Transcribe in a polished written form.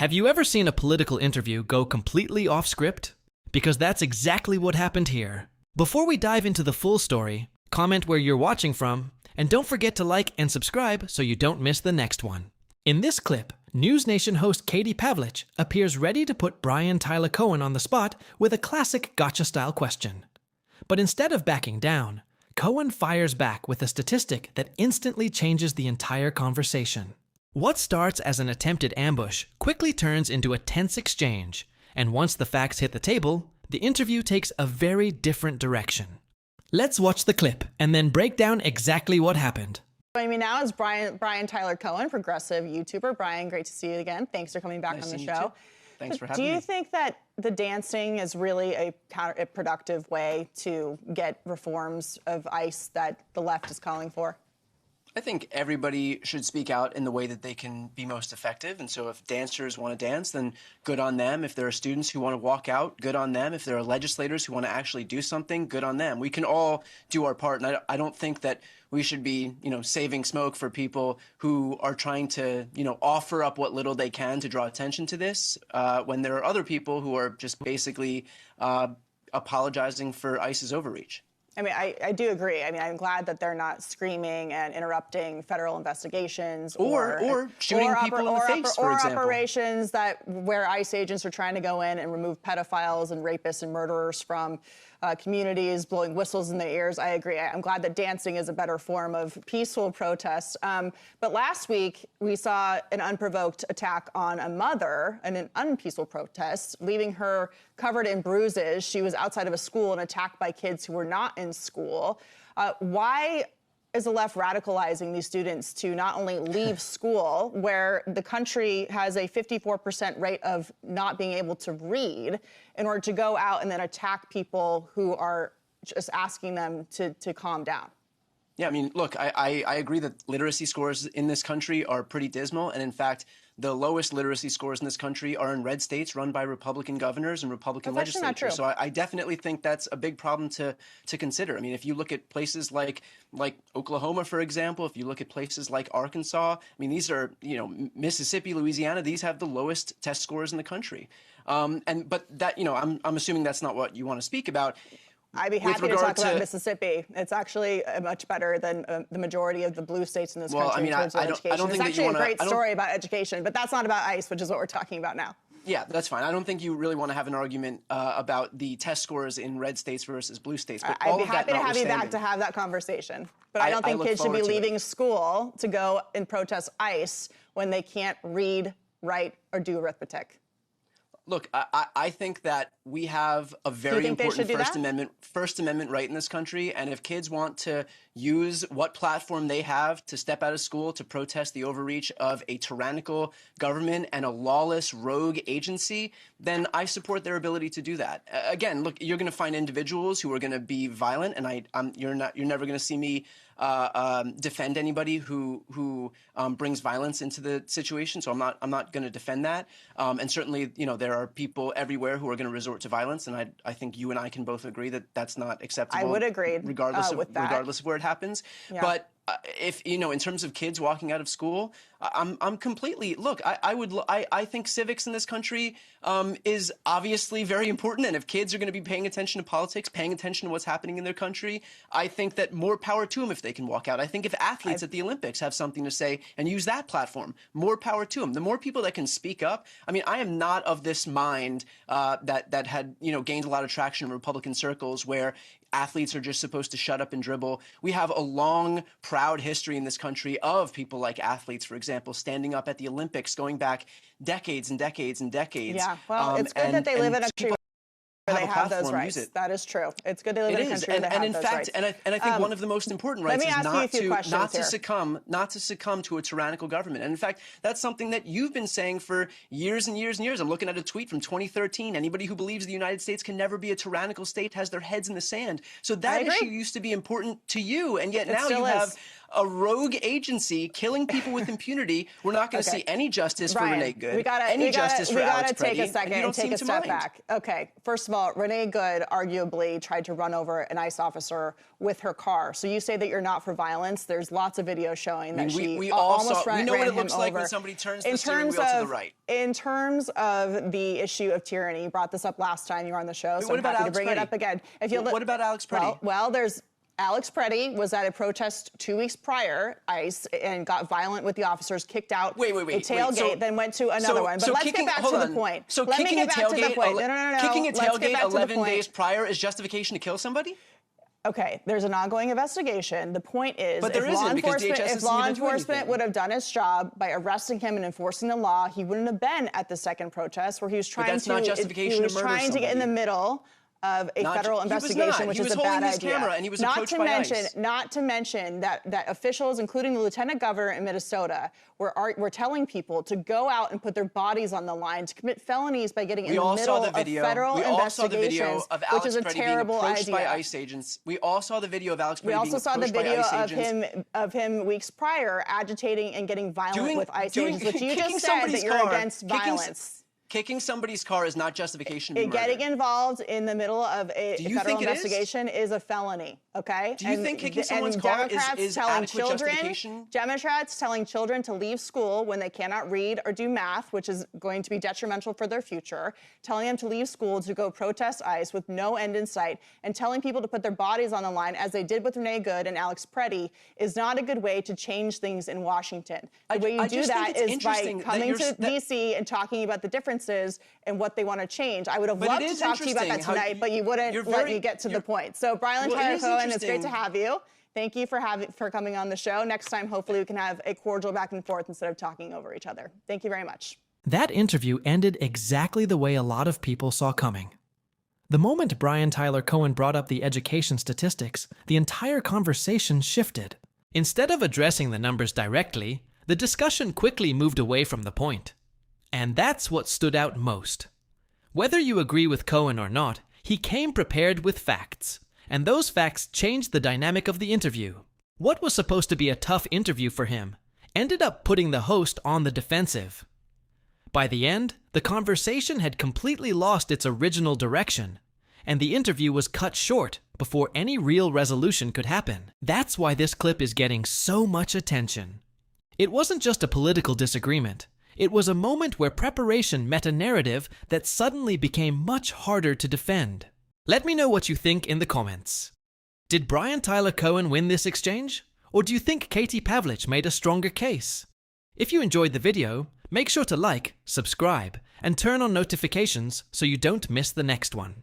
Have you ever seen a political interview go completely off script? Because that's exactly what happened here. Before we dive into the full story, comment where you're watching from, and don't forget to like and subscribe so you don't miss the next one. In this clip, NewsNation host Katie Pavlich appears ready to put Brian Tyler Cohen on the spot with a classic gotcha-style question. But instead of backing down, Cohen fires back with a statistic that instantly changes the entire conversation. What starts as an attempted ambush quickly turns into a tense exchange, and once the facts hit the table, the interview takes a very different direction. Let's watch the clip and then break down exactly what happened. Joining me now is Brian Tyler Cohen, progressive YouTuber. Brian, great to see you again. Thanks for coming back on the show. Thanks for having me. Do you think that the dancing is really a productive way to get reforms of ICE that the left is calling for? I think everybody should speak out in the way that they can be most effective. And so if dancers want to dance, then good on them. If there are students who want to walk out, good on them. If there are legislators who want to actually do something, good on them. We can all do our part. And I don't think that we should be, saving smoke for people who are trying to, offer up what little they can to draw attention to this, when there are other people who are just basically apologizing for ICE's overreach. I mean, I do agree. I mean, I'm glad that they're not screaming and interrupting federal investigations or shooting people in the face, for example. Or operations where ICE agents are trying to go in and remove pedophiles and rapists and murderers from communities, blowing whistles in their ears. I agree. I'm glad that dancing is a better form of peaceful protest. But last week, we saw an unprovoked attack on a mother in an unpeaceful protest, leaving her covered in bruises. She was outside of a school and attacked by kids who were not in school. Why is the left radicalizing these students to not only leave school, where the country has a 54% rate of not being able to read, in order to go out and then attack people who are just asking them to calm down? Yeah, I mean, look, I agree that literacy scores in this country are pretty dismal. And in fact, the lowest literacy scores in this country are in red states run by Republican governors and Republican legislatures. So I definitely think that's a big problem to consider. I mean, if you look at places like Oklahoma, for example, if you look at places like Arkansas, I mean, these are, Mississippi, Louisiana, these have the lowest test scores in the country. But that, I'm assuming that's not what you want to speak about. I'd be happy to talk about Mississippi. It's actually much better than the majority of the blue states in this country in terms of education. It's actually a great story about education, but that's not about ICE, which is what we're talking about now. Yeah, that's fine. I don't think you really want to have an argument about the test scores in red states versus blue states. But I'd be happy to have you back to have that conversation. But I don't think kids should be leaving school to go and protest ICE when they can't read, write, or do arithmetic. Look, I think that we have a very important First Amendment right in this country, and if kids want to use what platform they have to step out of school to protest the overreach of a tyrannical government and a lawless rogue agency, then I support their ability to do that. Again, look, you're going to find individuals who are going to be violent, and you're never going to see me defend anybody who brings violence into the situation. So I'm not going to defend that. And certainly, there are people everywhere who are going to resort to violence, and I think you and I can both agree that that's not acceptable. I would agree, regardless of where it happens. Yeah. But if in terms of kids walking out of school, I'm completely I think civics in this country is obviously very important, and if kids are going to be paying attention to politics, paying attention to what's happening in their country, I think that more power to them if they can walk out. I think if athletes at the Olympics have something to say and use that platform, more power to them. The more people that can speak up. I mean, I am not of this mind that had gained a lot of traction in Republican circles where athletes are just supposed to shut up and dribble. We have a long, proud history in this country of people like athletes, for example, standing up at the Olympics, going back decades and decades and decades. Yeah, well, it's good that they live in a country where they have those rights. That is true. It's good they live in a country where they have those rights. And I think one of the most important rights is not to succumb to a tyrannical government. And in fact, that's something that you've been saying for years and years and years. I'm looking at a tweet from 2013. Anybody who believes the United States can never be a tyrannical state has their heads in the sand. So that issue used to be important to you, and yet now you have a rogue agency killing people with impunity, we're not going to see any justice for Renee Good, we gotta take a second and take a step back. Okay, first of all, Renee Good arguably tried to run over an ICE officer with her car. So you say that you're not for violence. There's lots of video showing that we almost ran him over. We know what it looks like when somebody turns the steering wheel to the right. In terms of the issue of tyranny, you brought this up last time you were on the show, so I'm happy to bring it up again. What about Alex Preddy? Well, there's Alex Preddy was at a protest 2 weeks prior, ICE, and got violent with the officers, kicked out a tailgate, then went to another one. But let's get back to the point. So kicking a tailgate 11 days prior is justification to kill somebody? Okay, there's an ongoing investigation. The point is, but there isn't, because DHS if law enforcement would have done its job by arresting him and enforcing the law, he wouldn't have been at the second protest where he was trying to get in the middle of a federal investigation, which is a bad idea. He was holding his camera and he was approached by ICE. Not to mention that officials, including the lieutenant governor in Minnesota, were telling people to go out and put their bodies on the line, to commit felonies by getting in the middle of federal investigations, which is a terrible idea. By ICE agents. We all saw the video of Alex Preddy being approached by ICE agents. We also saw the video of him weeks prior agitating and getting violent with ICE agents, which you just said that you're against violence. Kicking somebody's car is not justification to murder. Getting involved in the middle of a federal investigation is a felony, okay? Do you think kicking someone's car is adequate justification? Democrats telling children to leave school when they cannot read or do math, which is going to be detrimental for their future, telling them to leave school to go protest ICE with no end in sight, and telling people to put their bodies on the line, as they did with Renee Good and Alex Preddy, is not a good way to change things in Washington. The way you do that is by coming to D.C. and talking about the differences and what they want to change. I would have loved to talk to you about that tonight, but you wouldn't let me get to the point. So Brian Tyler Cohen, it's great to have you. Thank you for coming on the show. Next time, hopefully we can have a cordial back and forth instead of talking over each other. Thank you very much. That interview ended exactly the way a lot of people saw coming. The moment Brian Tyler Cohen brought up the education statistics, the entire conversation shifted. Instead of addressing the numbers directly, the discussion quickly moved away from the point. And that's what stood out most. Whether you agree with Cohen or not, he came prepared with facts, and those facts changed the dynamic of the interview. What was supposed to be a tough interview for him ended up putting the host on the defensive. By the end, the conversation had completely lost its original direction, and the interview was cut short before any real resolution could happen. That's why this clip is getting so much attention. It wasn't just a political disagreement. It was a moment where preparation met a narrative that suddenly became much harder to defend. Let me know what you think in the comments. Did Brian Tyler Cohen win this exchange? Or do you think Katie Pavlich made a stronger case? If you enjoyed the video, make sure to like, subscribe, and turn on notifications so you don't miss the next one.